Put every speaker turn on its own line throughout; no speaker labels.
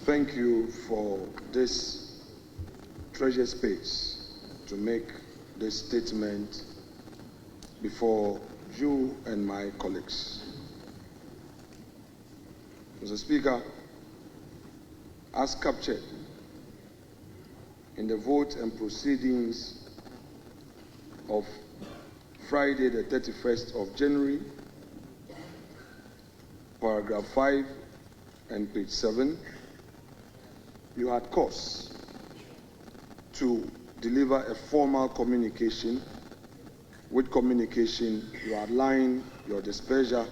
Thank you for this treasure space to make this statement before you and my colleagues. Mr. Speaker, as captured in the vote and proceedings of Friday, the 31st of January, paragraph 5 and page 7, you had cause to deliver a formal communication. With communication, you outline your displeasure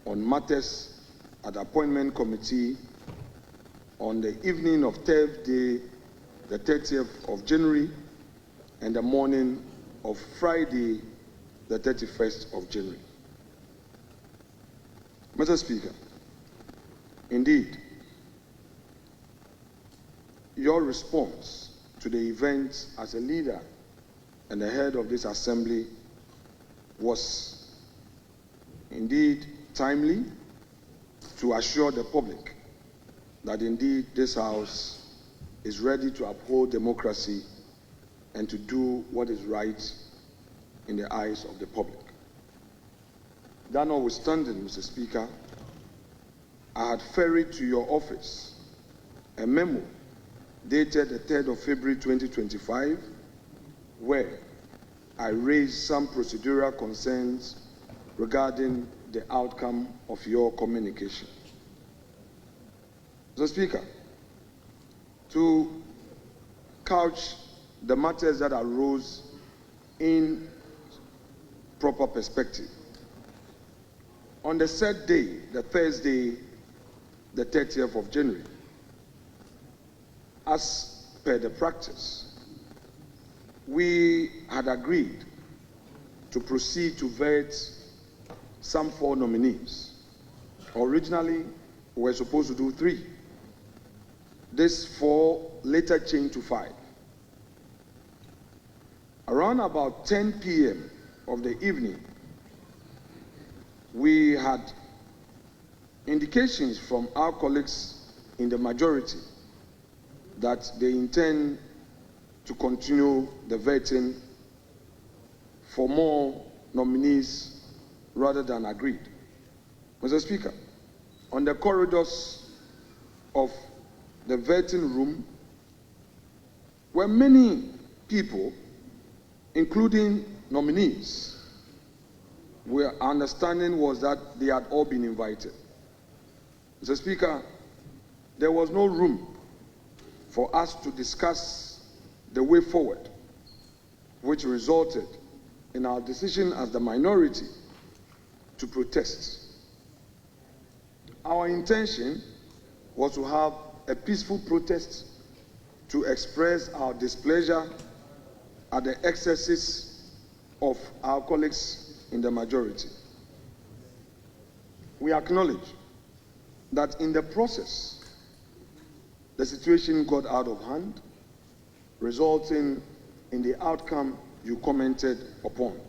on matters at the appointment committee on the evening of Thursday, the 30th of January, and the morning of Friday, the 31st of January. Mr. Speaker, indeed, your response to the event as a leader and the head of this assembly was indeed timely to assure the public that indeed this House is ready to uphold democracy and to do what is right in the eyes of the public. That notwithstanding, Mr. Speaker, I had ferried to your office a memo dated the 3rd of February 2025, where I raised some procedural concerns regarding the outcome of your communication. Mr. Speaker, to couch the matters that arose in proper perspective, on the said day, the Thursday, the 30th of January, as per the practice, we had agreed to proceed to vet some 4 nominees. Originally, we were supposed to do 3. This 4 later changed to 5. Around about 10 p.m. of the evening, we had indications from our colleagues in the majority that they intend to continue the vetting for more nominees rather than agreed. Mr. Speaker, on the corridors of the vetting room were many people, including nominees. Our understanding was that they had all been invited. Mr. Speaker, there was no room for us to discuss the way forward, which resulted in our decision as the minority to protest. Our intention was to have a peaceful protest to express our displeasure at the excesses of our colleagues in the majority. We acknowledge that in the process, the situation got out of hand, resulting in the outcome you commented upon.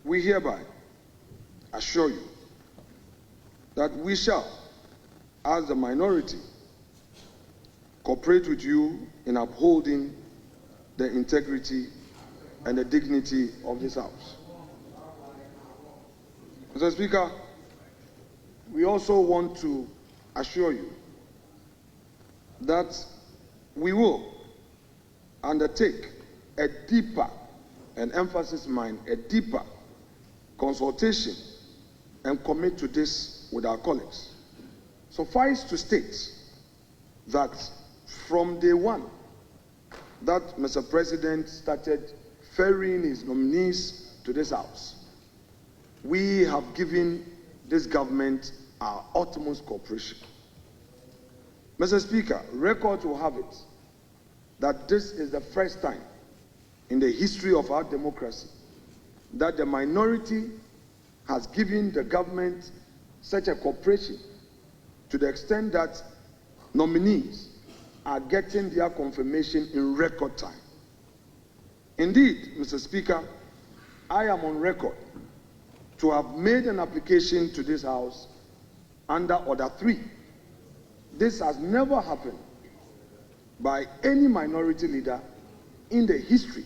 We hereby assure you that we shall, as the minority, cooperate with you in upholding the integrity and the dignity of this House. Mr. Speaker, we also want to assure you that we will undertake a deeper, and emphasis mine, a deeper consultation and commit to this with our colleagues. Suffice to state that from day one that Mr. President started ferrying his nominees to this House, we have given this government our utmost cooperation. Mr. Speaker, record will have it that this is the first time in the history of our democracy that the minority has given the government such a cooperation to the extent that nominees are getting their confirmation in record time. Indeed, Mr. Speaker, I am on record to have made an application to this House under Order 3. This has never happened by any minority leader in the history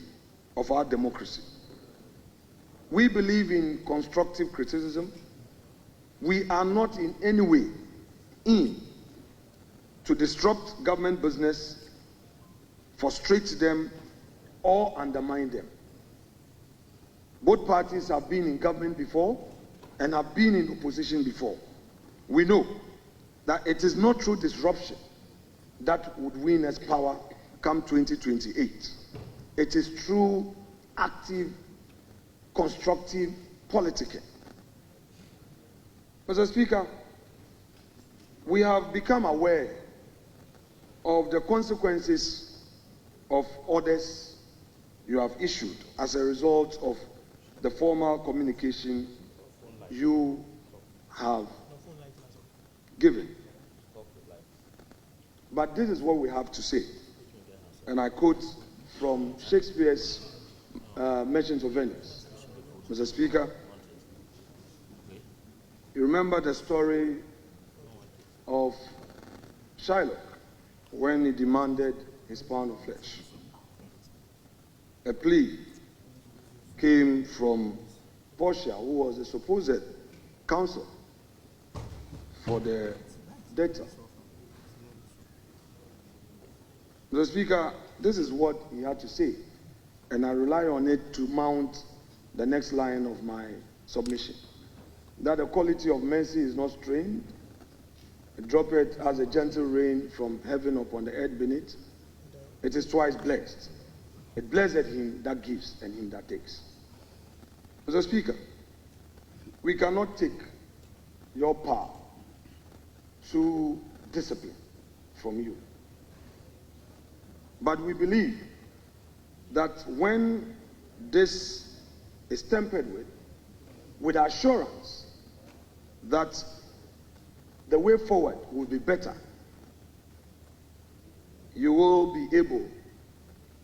of our democracy. We believe in constructive criticism. We are not in any way in to disrupt government business, frustrate them, or undermine them. Both parties have been in government before and have been in opposition before. We know that it is not through disruption that would win us power come 2028. It is through active, constructive politicking. Mr. Speaker, we have become aware of the consequences of orders you have issued as a result of the formal communication you have given. But this is what we have to say. And I quote from Shakespeare's Merchant of Venice. Mr. Speaker, you remember the story of Shylock when he demanded his pound of flesh. A plea came from Portia, who was the supposed counsel for the debtor. Mr. Speaker, this is what he had to say, and I rely on it to mount the next line of my submission. That the quality of mercy is not strained, drop it as a gentle rain from heaven upon the earth beneath. It is twice blessed. It blessed him that gives and him that takes. Mr. Speaker, we cannot take your power through discipline from you. But we believe that when this is tempered with assurance that the way forward will be better, you will be able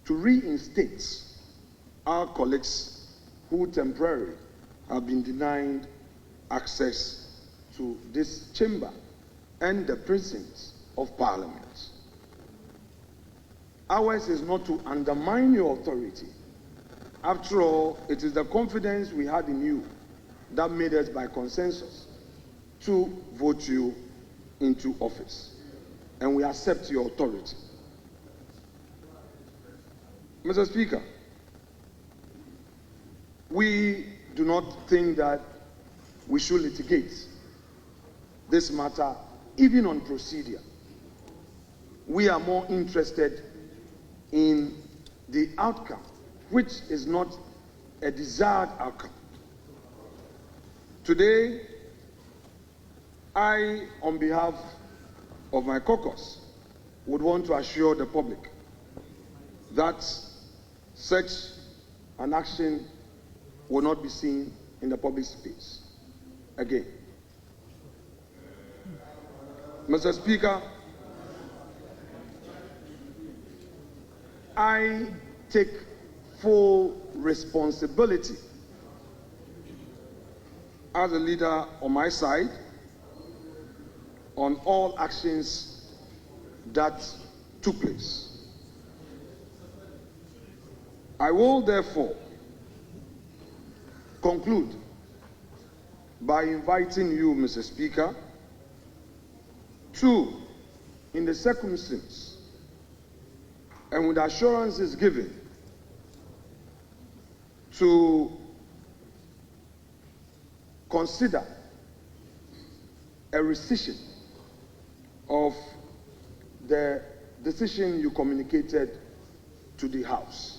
to reinstate our colleagues who temporarily have been denied access to this chamber and the precincts of Parliament. Ours is not to undermine your authority. After all, it is the confidence we had in you that made us, by consensus, to vote you into office. And we accept your authority. Mr. Speaker, we do not think that we should litigate this matter, even on procedure. We are more interested in the outcome, which is not a desired outcome. Today, I, on behalf of my caucus, would want to assure the public that such an action will not be seen in the public space again. Mr. Speaker, I take full responsibility as a leader on my side on all actions that took place. I will therefore conclude by inviting you, Mr. Speaker, to, in the circumstance and with assurances given, to consider a rescission of the decision you communicated to the House,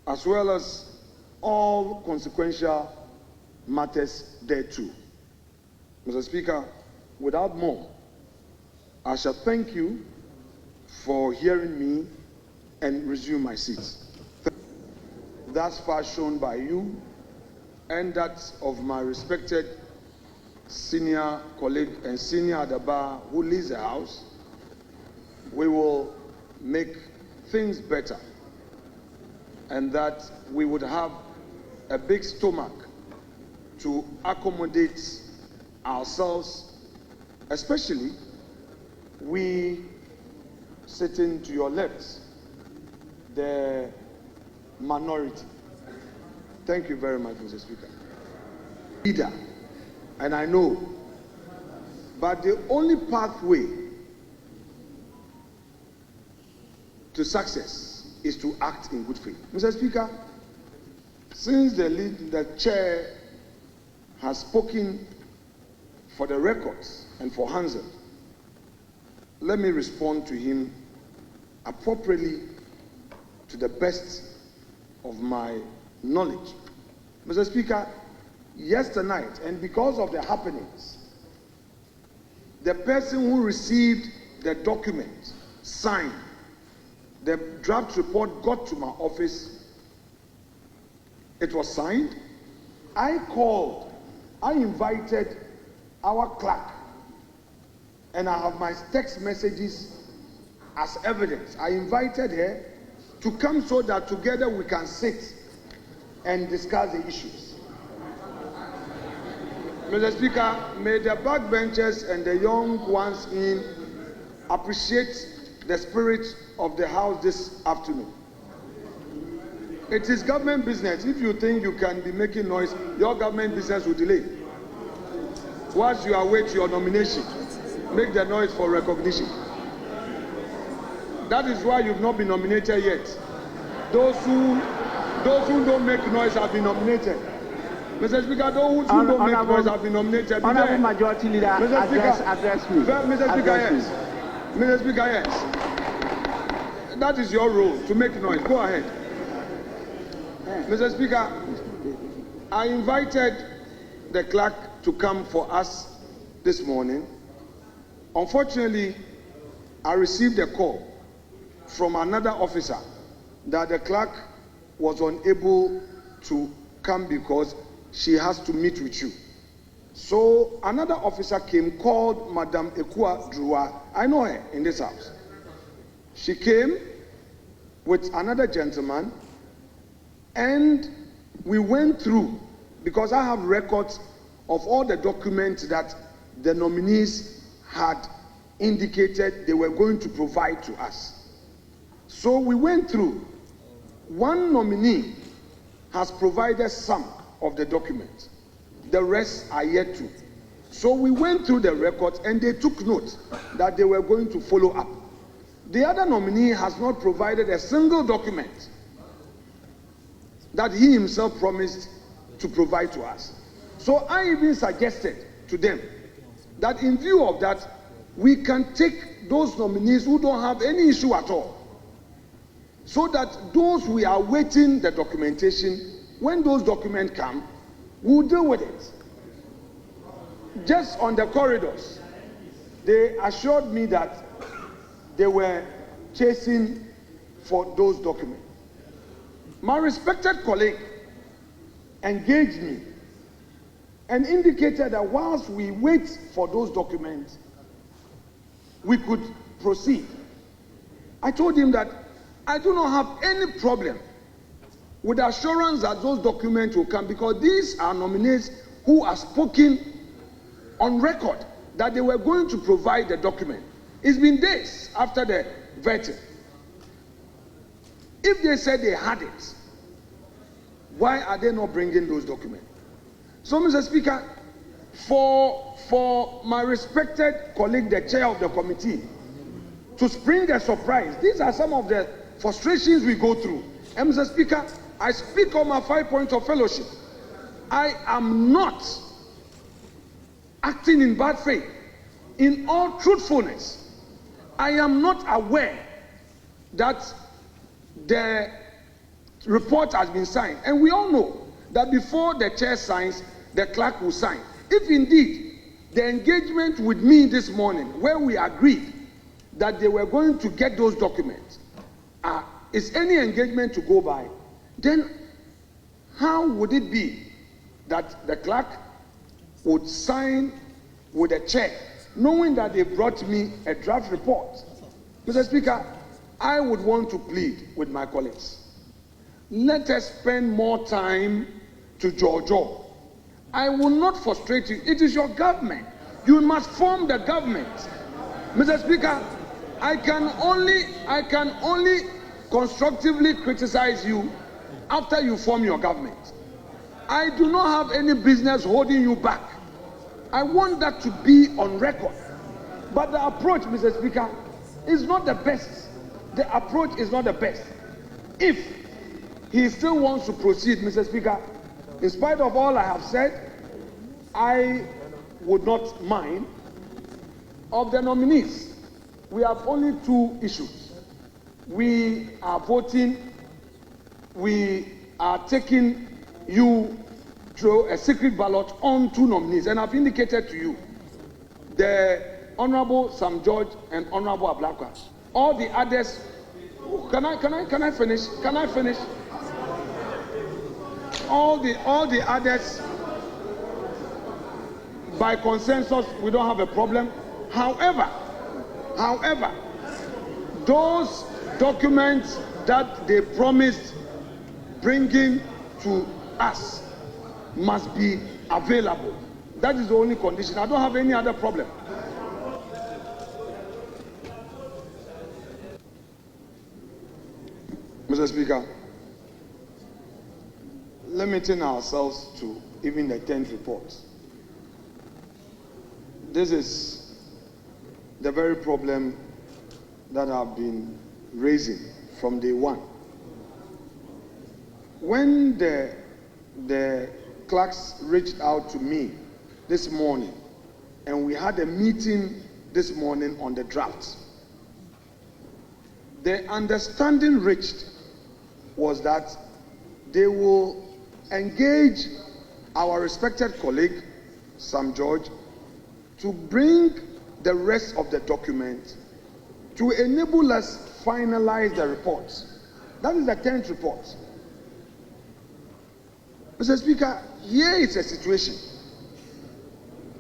as well as all consequential matters thereto. Mr. Speaker, without more, I shall thank you for hearing me and resume my seat. Thus far shown by you and that of my respected senior colleague and senior at the bar who leads the House, we will make things better, and that we would have a big stomach to accommodate ourselves, especially we sitting to your left, the minority. Thank you very much, Mr. Speaker. Leader, and I know, but the only pathway to success is to act in good faith. Mr. Speaker, since the chair has spoken for the records and for Hansel, let me respond to him appropriately to the best of my knowledge. Mr. Speaker, yesterday night, and because of the happenings, the person who received the document, signed, the draft report got to my office, it was signed. I invited our clerk, and I have my text messages as evidence. I invited her to come so that together we can sit and discuss the issues. Mr. Speaker, may the backbenchers and the young ones in appreciate the spirit of the House this afternoon. It is government business. If you think you can be making noise, your government business will delay. Whilst you await your nomination, make the noise for recognition. That is why you've not been nominated yet. Those who don't make noise have been nominated. Mr. Speaker, those who don't make noise have been nominated.
Honorable Majority Leader, address me.
Mr. Speaker, yes. Mr. Speaker, yes. That is your role, to make noise. Go ahead. Mr. Speaker, I invited the clerk to come for us this morning. Unfortunately, I received a call from another officer that the clerk was unable to come because she has to meet with you. So another officer came, called Madam Ekua Drua. I know her in this house. She came with another gentleman, and we went through, because I have records of all the documents that the nominees had indicated they were going to provide to us. So we went through. One nominee has provided some of the documents. The rest are yet to. So we went through the records, and they took note that they were going to follow up. The other nominee has not provided a single document that he himself promised to provide to us. So I even suggested to them that in view of that, we can take those nominees who don't have any issue at all, so that those we are waiting the documentation, when those documents come, we'll deal with it. Just on the corridors, they assured me that they were chasing for those documents. My respected colleague engaged me and indicated that whilst we wait for those documents, we could proceed. I told him that I do not have any problem with the assurance that those documents will come, because these are nominees who are spoken on record that they were going to provide the document. It's been days after the vetting. If they said they had it, why are they not bringing those documents? So, Mr. Speaker, for my respected colleague, the chair of the committee, to spring a surprise, these are some of the frustrations we go through. And Mr. Speaker, I speak on my 5 points of fellowship. I am not acting in bad faith. In all truthfulness, I am not aware that the report has been signed. And we all know that before the chair signs, the clerk will sign. If indeed the engagement with me this morning, where we agreed that they were going to get those documents, is any engagement to go by, then how would it be that the clerk would sign with a check, knowing that they brought me a draft report? Mr. Speaker, I would want to plead with my colleagues. Let us spend more time to Jojo. I will not frustrate you. It is your government. You must form the government. Mr. Speaker, I can only constructively criticize you after you form your government. I do not have any business holding you back. I want that to be on record. But the approach, Mr. Speaker, is not the best. The approach is not the best. If he still wants to proceed, Mr. Speaker, in spite of all I have said, I would not mind. Of the nominees, we have only two issues. We are voting, we are taking you through a secret ballot on two nominees, and I've indicated to you the Honorable Sam George and Honorable Ablakwa. All the others, can I finish? Can I finish? All the others, by consensus, we don't have a problem. However, those documents that they promised bringing to us must be available. That is the only condition. I don't have any other problem. Mr. Speaker, limiting ourselves to even the 10th report. This is the very problem that I've been raising from day one. When the clerks reached out to me this morning, and we had a meeting this morning on the draft, the understanding reached was that they will engage our respected colleague, Sam George, to bring the rest of the document to enable us finalize the reports. That is the 10th report. Mr. Speaker, here is a situation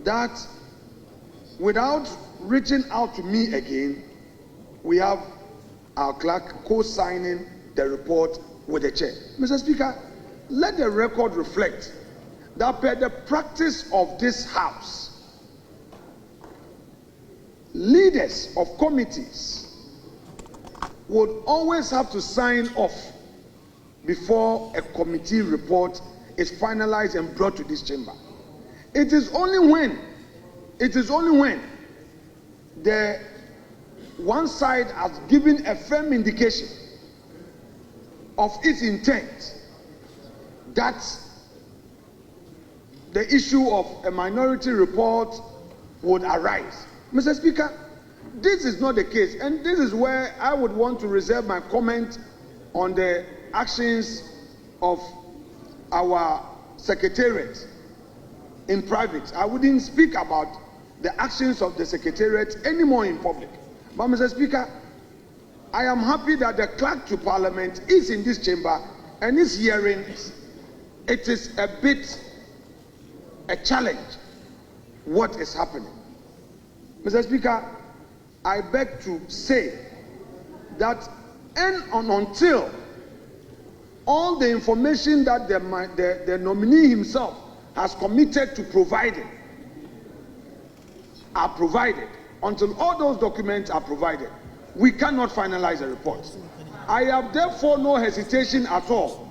that without reaching out to me again, we have our clerk co-signing the report with the chair. Mr. Speaker, let the record reflect that per the practice of this House, leaders of committees would always have to sign off before a committee report is finalized and brought to this chamber. It is only when the one side has given a firm indication of its intent that the issue of a minority report would arise. Mr. Speaker, this is not the case, and this is where I would want to reserve my comment on the actions of our secretariat in private. I wouldn't speak about the actions of the secretariat anymore in public. But Mr. Speaker, I am happy that the clerk to Parliament is in this chamber and is hearing. It is a bit a challenge what is happening. Mr. Speaker, I beg to say that until all the information that the nominee himself has committed to providing are provided, until all those documents are provided, we cannot finalize the report. I have therefore no hesitation at all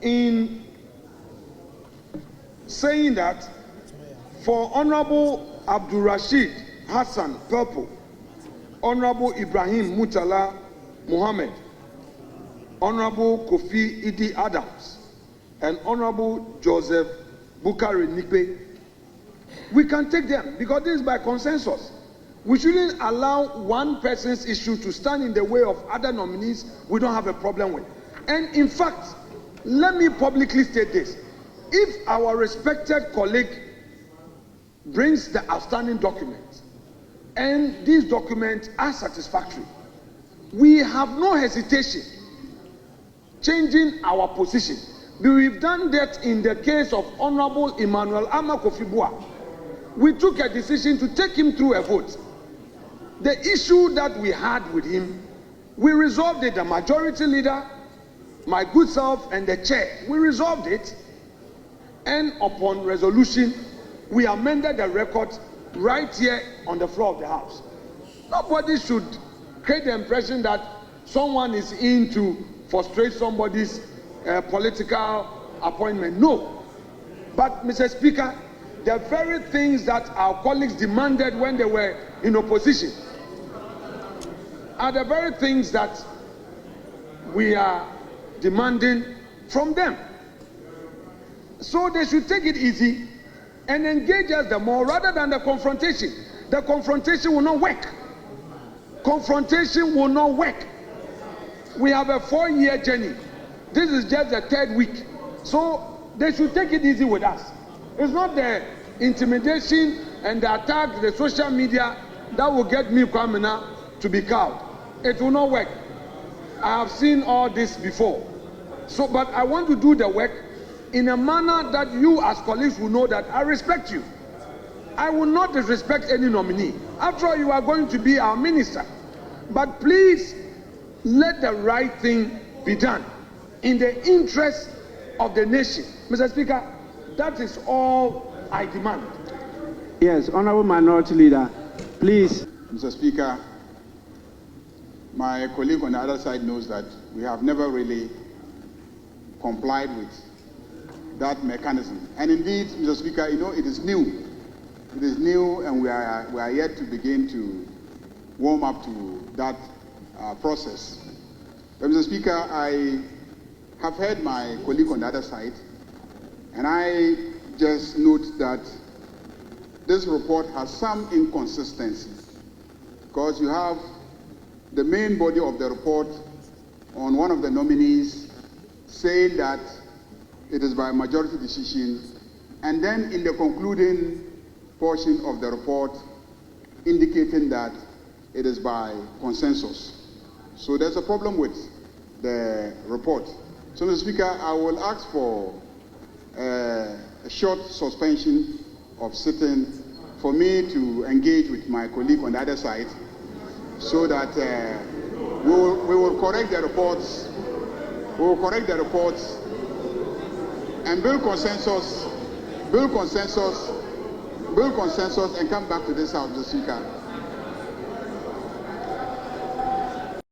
in saying that for Honorable Abdul Rashid Hassan Purple, Honorable Ibrahim Mutala Muhammad, Honorable Kofi Idi Adams, and Honorable Joseph Bukari Nikbe, we can take them because this is by consensus. We shouldn't allow one person's issue to stand in the way of other nominees we don't have a problem with. And in fact, let me publicly state this. If our respected colleague brings the outstanding documents and these documents are satisfactory, we have no hesitation changing our position. We've done that in the case of Honorable Emmanuel Amakofibua. We took a decision to take him through a vote. The issue that we had with him, we resolved it. The majority leader, my good self, and the chair, we resolved it. and upon resolution, we amended the record right here on the floor of the House. Nobody should create the impression that someone is in to frustrate somebody's political appointment. No. But, Mr. Speaker, the very things that our colleagues demanded when they were in opposition are the very things that we are demanding from them. So they should take it easy and engage us the more rather than the confrontation. The confrontation will not work. Confrontation will not work. We have a 4-year journey. This is just the 3rd week. So they should take it easy with us. It's not the intimidation and the attack, the social media, that will get me, Kwamina, to be cowed. It will not work. I have seen all this before. So, but I want to do the work in a manner that you as colleagues will know that I respect you. I will not disrespect any nominee. After all, you are going to be our minister. But please, let the right thing be done in the interest of the nation. Mr. Speaker, that is all I demand.
Yes, Honorable Minority Leader, please.
Mr. Speaker, my colleague on the other side knows that we have never really complied with that mechanism. And indeed, Mr. Speaker, you know, it is new. It is new, and we are yet to begin to warm up to that process. But, Mr. Speaker, I have heard my colleague on the other side, and I just note that this report has some inconsistency, because you have the main body of the report on one of the nominees saying that it is by majority decision, and then in the concluding portion of the report indicating that it is by consensus. So there's a problem with the report. So, Mr. Speaker, I will ask for a short suspension of sitting for me to engage with my colleague on the other side, so that we will correct the reports. We will correct the reports and build consensus, and come back to this House, Mr. Speaker.